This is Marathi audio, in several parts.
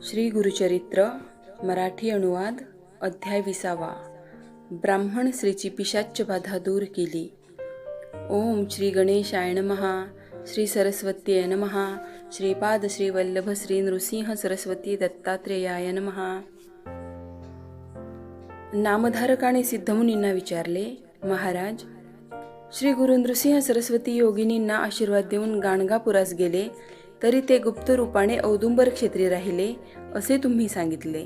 श्री गुरुचरित्र मराठी अनुवाद अध्याय 20. ब्राह्मण स्त्रीची पिशाच्च बाधा दूर केली. ओम श्री गणेशाय नमः. श्री सरस्वतीय नमः. श्रीपाद श्री वल्लभ श्री नृसिंह सरस्वती दत्तात्रेयाय नमः. नामधारकाने सिद्धमुनींना विचारले, महाराज, श्री गुरु नृसिंह सरस्वती योगिनींना आशीर्वाद देऊन गाणगापुरास गेले, तरी ते गुप्त रूपाने औदुंबर क्षेत्री राहिले असे तुम्ही सांगितले.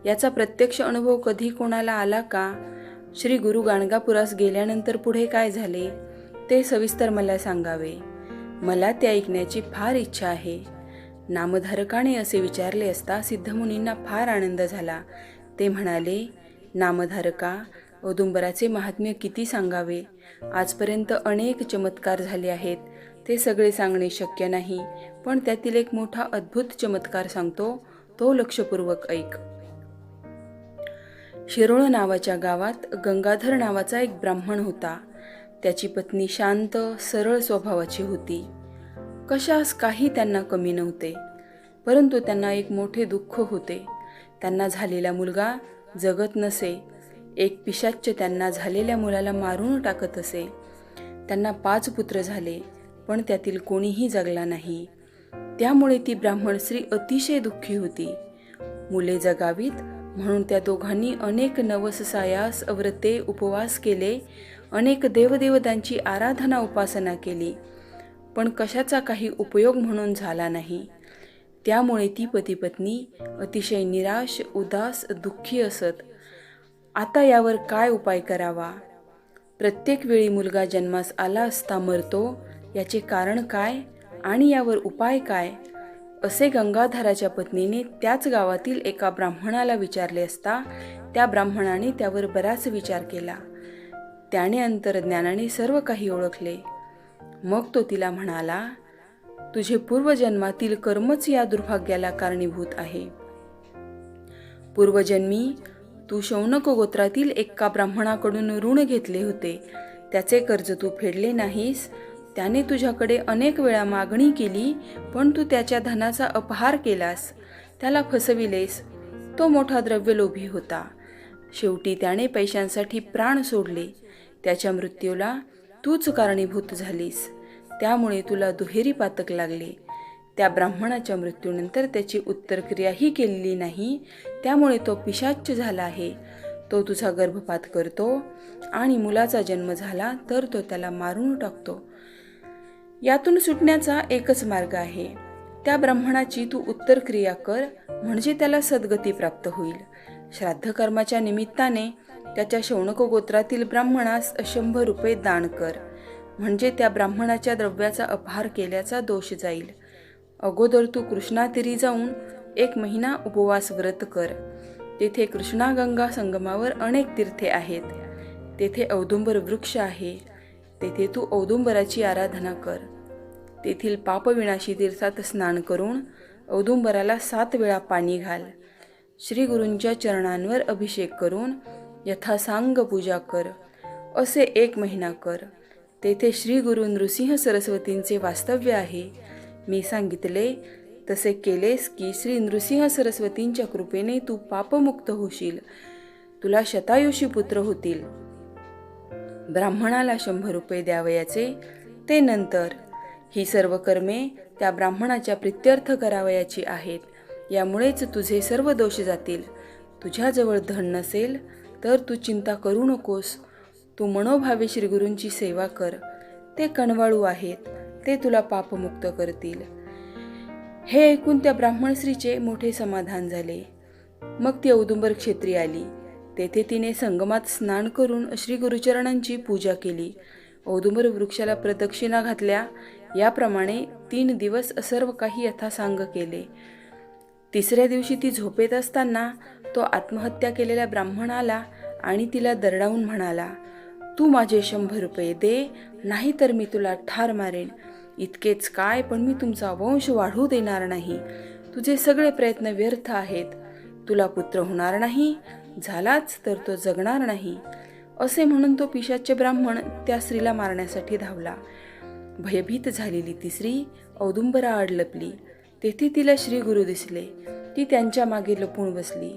याचा प्रत्यक्ष अनुभव कधी कोणाला आला का? श्री गुरु गाणगापुरास गेल्यानंतर पुढे काय झाले ते सविस्तर मला सांगावे. मला ते ऐकण्याची फार इच्छा आहे. नामधारकाने असे विचारले असता सिद्धमुनींना फार आनंद झाला. ते म्हणाले, नामधारका, औदुंबराचे महात्म्य किती सांगावे. आजपर्यंत अनेक चमत्कार झाले आहेत. ते सगळे सांगणे शक्य नाही, पण त्यातील एक मोठा अद्भुत चमत्कार सांगतो, तो लक्षपूर्वक ऐक. शिरोळ नावाच्या गावात गंगाधर नावाचा एक ब्राह्मण होता. त्याची पत्नी शांत सरळ स्वभावाची होती. कशास काही त्यांना कमी नव्हते. परंतु त्यांना एक मोठे दुःख होते. त्यांना झालेला मुलगा जगत नसे. एक पिशाच्च त्यांना झालेल्या मुलाला मारून टाकत असे. त्यांना 5 पुत्र झाले, पण त्यातील कोणीही जगला नाही. त्यामुळे ती ब्राह्मण स्त्री अतिशय दुःखी होती. मुले जगावीत म्हणून त्या दोघांनी अनेक नवस सायास व्रते उपवास केले, अनेक देवदेवतांची आराधना उपासना केली, पण कशाचा काही उपयोग म्हणून झाला नाही. त्यामुळे ती पतिपत्नी अतिशय निराश, उदास, दुःखी असत. आता यावर काय उपाय करावा? प्रत्येक वेळी मुलगा जन्मास आला असता मरतो, याचे कारण काय आणि यावर उपाय काय, असे गंगाधराच्या पत्नीने त्याच गावातील एका ब्राह्मणाला विचारले असता त्या ब्राह्मणाने त्यावर बराच विचार केला. त्याने अंतर्ज्ञानाने सर्व काही ओळखले. मग तो तिला म्हणाला, तुझे पूर्वजन्मातील कर्मच या दुर्भाग्याला कारणीभूत आहे. पूर्वजन्मी तू शौनक गोत्रातील एका ब्राह्मणाकडून ऋण घेतले होते. त्याचे कर्ज तू फेडले नाहीस. त्याने तुझ्याकडे अनेक वेळा मागणी केली, पण तू त्याच्या धनाचा अपहार केलास, त्याला फसविलेस. तो मोठा द्रव्यलोभी होता. शेवटी त्याने पैशांसाठी प्राण सोडले. त्याच्या मृत्यूला तूच कारणीभूत झालीस. त्यामुळे तुला दुहेरी पातक लागले. त्या ब्राह्मणाच्या मृत्यूनंतर त्याची उत्तरक्रियाही केलेली नाही. त्यामुळे तो पिशाच्च झाला आहे. तो तुझा गर्भपात करतो आणि मुलाचा जन्म झाला तर तो त्याला मारून टाकतो. यातून सुटण्याचा एकच मार्ग आहे. त्या ब्राह्मणाची तू उत्तरक्रिया कर, म्हणजे त्याला सद्गती प्राप्त होईल. श्राद्ध कर्माच्या निमित्ताने त्याच्या शौनक गोत्रातील ब्राह्मणास 100 रुपये दान कर, म्हणजे त्या ब्राह्मणाच्या द्रव्याचा अपहार केल्याचा दोष जाईल. अगोदर तू कृष्णातीरी जाऊन 1 महिना उपवास व्रत कर. तेथे कृष्णागंगा संगमावर अनेक तीर्थे आहेत. तेथे औदुंबर वृक्ष आहे. तेथे तू औदुंबराची आराधना कर. तेथील पापविनाशी तीर्थात स्नान करून औदुंबराला 7 वेळा पाणी घाल. श्री गुरूंच्या चरणांवर अभिषेक करून यथासांग पूजा कर. असे 1 महिना कर. तेथे श्री गुरु नृसिंह सरस्वतींचे वास्तव्य आहे. मी सांगितले तसे केलेस की श्री नृसिंह सरस्वतींच्या कृपेने तू पापमुक्त होशील. तुला शतायुषी पुत्र होतील. ब्राह्मणाला 100 रुपये द्यावयाचे. ते नंतर ही सर्व कर्मे त्या ब्राह्मणाच्या प्रित्यर्थ करावयाची आहेत. यामुळेच तुझे सर्व दोष जातील. तुझ्याजवळ धन नसेल तर तू चिंता करू नकोस. तू मनोभावे श्रीगुरूंची सेवा कर. ते कणवाळू आहेत. ते तुला पापमुक्त करतील. हे ऐकून त्या ब्राह्मण स्त्रीचे मोठे समाधान झाले. मग ती औदुंबर क्षेत्री आली. तेथे तिने संगमात स्नान करून श्री गुरुचरणांची पूजा केली. औदुंबर वृक्षाला प्रदक्षिणा घातल्या. याप्रमाणे 3 दिवस सर्व काही यथासांग केले. 3ऱ्या दिवशी ती झोपेत असताना तो आत्महत्या केलेल्या ब्राह्मणाला आणि तिला दरडावून म्हणाला, तू माझे 100 रुपये दे, नाहीतर मी तुला ठार मारेन. इतकेच काय, पण मी तुमचा वंश वाढू देणार नाही. तुझे सगळे प्रयत्न व्यर्थ आहेत. तुला पुत्र होणार नाही. झालाच तर तो जगणार नाही. असे म्हणून तो पिशाच्च ब्राह्मण त्या स्त्रीला मारण्यासाठी धावला. भयभीत झालेली ती स्त्री औदुंबराआड लपली. तेथे तिला श्री गुरु दिसले. ती ती त्यांच्या मागे लपून बसली.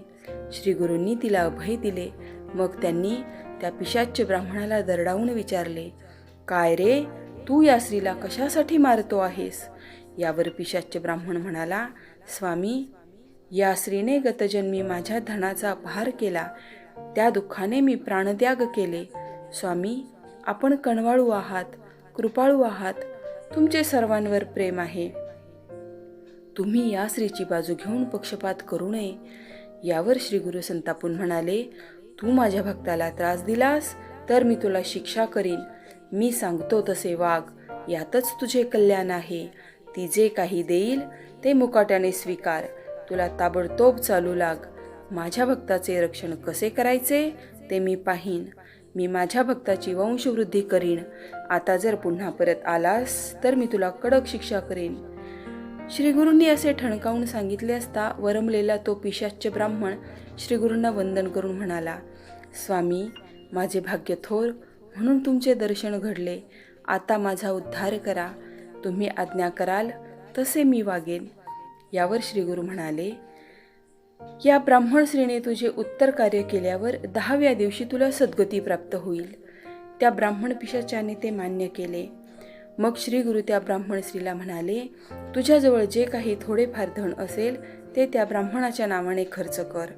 श्री गुरूंनी तिला अभय दिले. मग त्यांनी त्या पिशाच्य ब्राह्मणाला दरडावून विचारले, काय रे, तू या स्त्रीला कशासाठी मारतो आहेस? यावर पिशाच्य ब्राह्मण म्हणाला, स्वामी, या स्त्रीने गतजन्मी माझ्या धनाचा अपहार केला. त्या दुःखाने मी प्राणत्याग केले. स्वामी, आपण कणवाळू आहात, कृपाळू आहात, तुमचे सर्वांवर प्रेम आहे. तुम्ही या स्त्रीची बाजू घेऊन पक्षपात करू नये. यावर श्री गुरु संतापून म्हणाले, तू माझ्या भक्ताला त्रास दिलास तर मी तुला शिक्षा करीन. मी सांगतो तसे वाग, यातच तुझे कल्याण आहे. ती जे काही देईल ते मुकाट्याने स्वीकार. तुला ताबडतोब चालू लाग. माझ्या भक्ताचे रक्षण कसे करायचे ते मी पाहीन. मी माझ्या भक्ताची वंशवृद्धी करीन. आता जर पुन्हा परत आलास तर मी तुला कडक शिक्षा करीन. श्री गुरूंनी असे ठणकावून सांगितले असता वरमलेला तो पिशाच्य ब्राह्मण श्री गुरूंना वंदन करून म्हणाला, स्वामी, माझे भाग्य थोर म्हणून तुमचे दर्शन घडले. आता माझा उद्धार करा. तुम्ही आज्ञा कराल तसे मी वागेन. यावर श्री गुरु म्हणाले, या ब्राह्मण स्त्रीने तुझे उत्तर कार्य केल्यावर 10व्या दिवशी तुला सद्गती प्राप्त होईल. त्या ब्राह्मण पिशाच्याने ते मान्य केले. मग श्री गुरु त्या ब्राह्मण स्त्रीला म्हणाले, तुझ्याजवळ जे काही थोडेफार धन असेल ते त्या ब्राह्मणाच्या नावाने खर्च कर.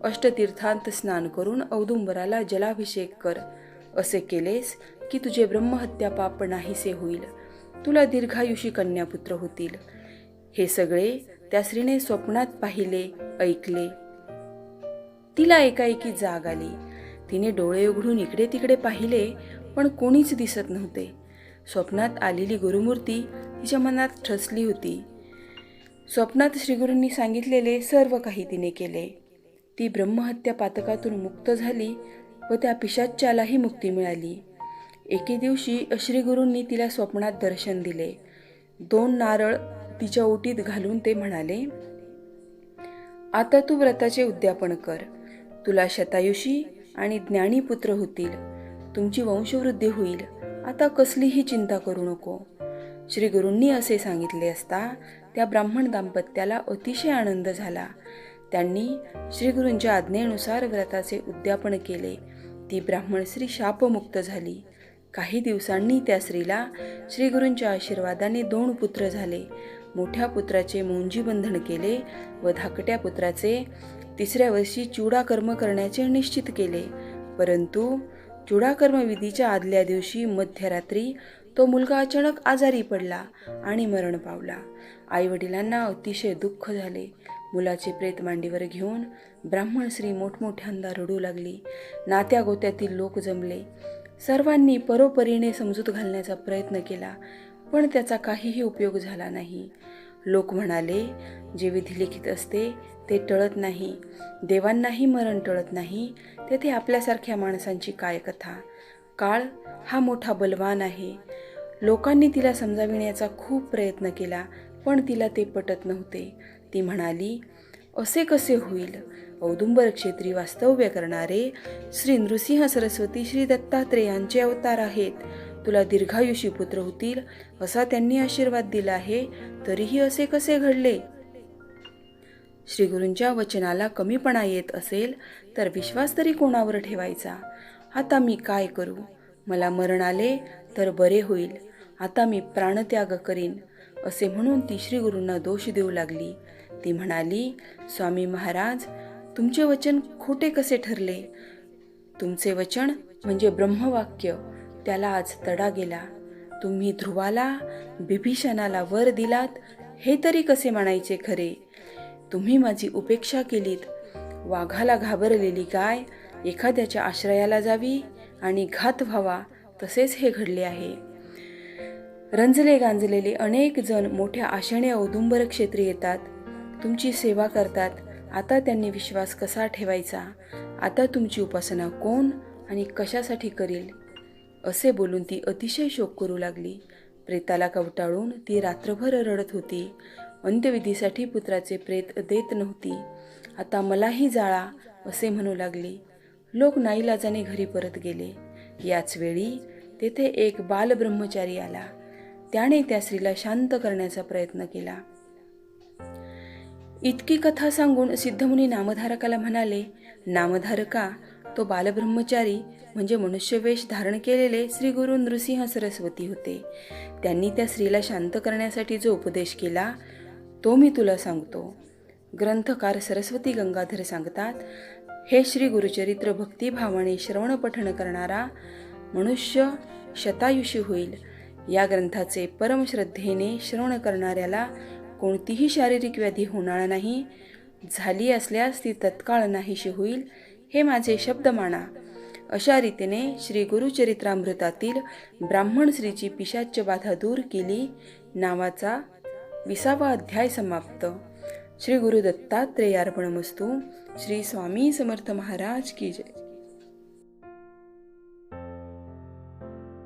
अष्टतीर्थांत स्नान करून औदुंबराला जलाभिषेक कर. असे केलेस की तुझे ब्रह्महत्या पाप नाहीसे होईल. तुला दीर्घायुषी कन्यापुत्र होतील. हे सगळे त्या स्त्रीने स्वप्नात पाहिले, ऐकले. तिला एकाएकी जाग आली. तिने डोळे उघडून इकडे तिकडे पाहिले, पण कोणीच दिसत नव्हते. स्वप्नात आलेली गुरुमूर्ती तिच्या मनात ठसली होती. स्वप्नात श्रीगुरूंनी सांगितलेले सर्व काही तिने केले. ती ब्रह्महत्या पातकातून मुक्त झाली व त्या पिशाच्यालाही मुक्ती मिळाली. एके दिवशी श्रीगुरूंनी तिला स्वप्नात दर्शन दिले. 2 नारळ तिच्या ओटीत घालून ते म्हणाले, आता तू व्रताचे उद्यापन कर. तुला शतायुषी आणि ज्ञानी पुत्र होतील. तुमची वंशवृद्धी होईल. आता कसलीही चिंता करू नको. श्री गुरूंनी असे सांगितले असता त्या ब्राह्मण दाम्पत्याला अतिशय आनंद झाला. त्यांनी श्री गुरूंच्या आज्ञेनुसार व्रताचे उद्यापन केले. ती ब्राह्मण स्त्री शापमुक्त झाली. काही दिवसांनी त्या स्त्रीला श्री गुरूंच्या आशीर्वादाने 2 पुत्र झाले. मोठ्या पुत्राचे मौंजी बंधन केले व धाकट्या पुत्राचे 3ऱ्या वर्षी चूडाकर्म करण्याचे निश्चित केले. परंतु चूडाकर्म विधीच्या आदल्या दिवशी मध्यरात्री तो मुलगा अचानक आजारी पडला आणि मरण पावला. आईवडिलांना अतिशय दुःख झाले. मुलाचे प्रेत मांडीवर घेऊन ब्राह्मण स्त्री मोठमोठ्यांदा रडू लागली. नात्या गोत्यातील लोक जमले. सर्वांनी परोपरीने समजूत घालण्याचा प्रयत्न केला, पण त्याचा काहीही उपयोग झाला नाही. लोक म्हणाले, जे विधी लिखित असते ते टळत नाही. देवांनाही मरण टळत नाही. तेथे आपल्यासारख्या माणसांची काय कथा. काळ हा मोठा बलवान आहे. लोकांनी तिला समजाविण्याचा खूप प्रयत्न केला, पण तिला ते पटत नव्हते. ती म्हणाली, असे कसे होईल? औदुंबर क्षेत्री वास्तव्य करणारे श्री नृसिंह सरस्वती श्री दत्तात्रेयांचे अवतार आहेत. तुला दीर्घायुषी पुत्र होतील असा त्यांनी आशीर्वाद दिला आहे, तरीही असे कसे घडले? श्री गुरूंच्या वचनाला कमीपणा येत असेल तर विश्वास तरी कोणावर ठेवायचा? आता मी काय करू? मला मरण आले तर बरे होईल. आता मी प्राणत्याग करीन. असे म्हणून ती श्री गुरूंना दोष देऊ लागली. ती म्हणाली, स्वामी महाराज, तुमचे वचन खोटे कसे ठरले? तुमचे वचन म्हणजे ब्रह्मवाक्य, त्याला आज तडा गेला. तुम्ही ध्रुवाला, बिभीषणाला वर दिलात, हे तरी कसे म्हणायचे खरे? तुम्ही माझी उपेक्षा केलीत. वाघाला घाबरलेली गाय एखाद्याच्या आश्रयाला जावी आणि घात व्हावा, तसेच हे घडले आहे. रंजले गांजलेले अनेक जण मोठ्या आशेने औदुंबर क्षेत्री येतात, तुमची सेवा करतात. आता त्यांनी विश्वास कसा ठेवायचा? आता तुमची उपासना कोण आणि कशासाठी करील? असे बोलून ती अतिशय शोक करू लागली. प्रेताला कवटाळून ती रात्रभर रडत होती. अंत्यविधीसाठी पुत्राचे प्रेत देत नव्हती. आता मलाही जाळा असे म्हणू लागली. लोक नाईलाजाने घरी परत गेले. याच वेळी तेथे एक बालब्रह्मचारी आला. त्याने त्या स्त्रीला शांत करण्याचा प्रयत्न केला. इतकी कथा सांगून सिद्धमुनी नामधारकाला म्हणाले, नामधारका, तो बालब्रह्मचारी म्हणजे मनुष्यवेश धारण केलेले श्री गुरु नृसिंह सरस्वती होते. त्यांनी त्या स्त्रीला शांत करण्यासाठी जो उपदेश केला तो मी तुला सांगतो. ग्रंथकार सरस्वती गंगाधर सांगतात, हे श्री गुरुचरित्र भक्तिभावाने श्रवण पठण करणारा मनुष्य शतायुषी होईल. या ग्रंथाचे परमश्रद्धेने श्रवण करणाऱ्याला कोणतीही शारीरिक व्याधी होणार नाही. झाली असल्यास ती तत्काळ नाहीशी होईल. हे माझे शब्द माना. अशा रीतीने श्री गुरुचरित्रामृतातील ब्राह्मण स्त्रीची पिशाच्य बाधा दूर केली नावाचा 20वा अध्याय समाप्त. श्री गुरु दत्तात्रेयार्पणमस्तु. श्री स्वामी समर्थ महाराज की जय.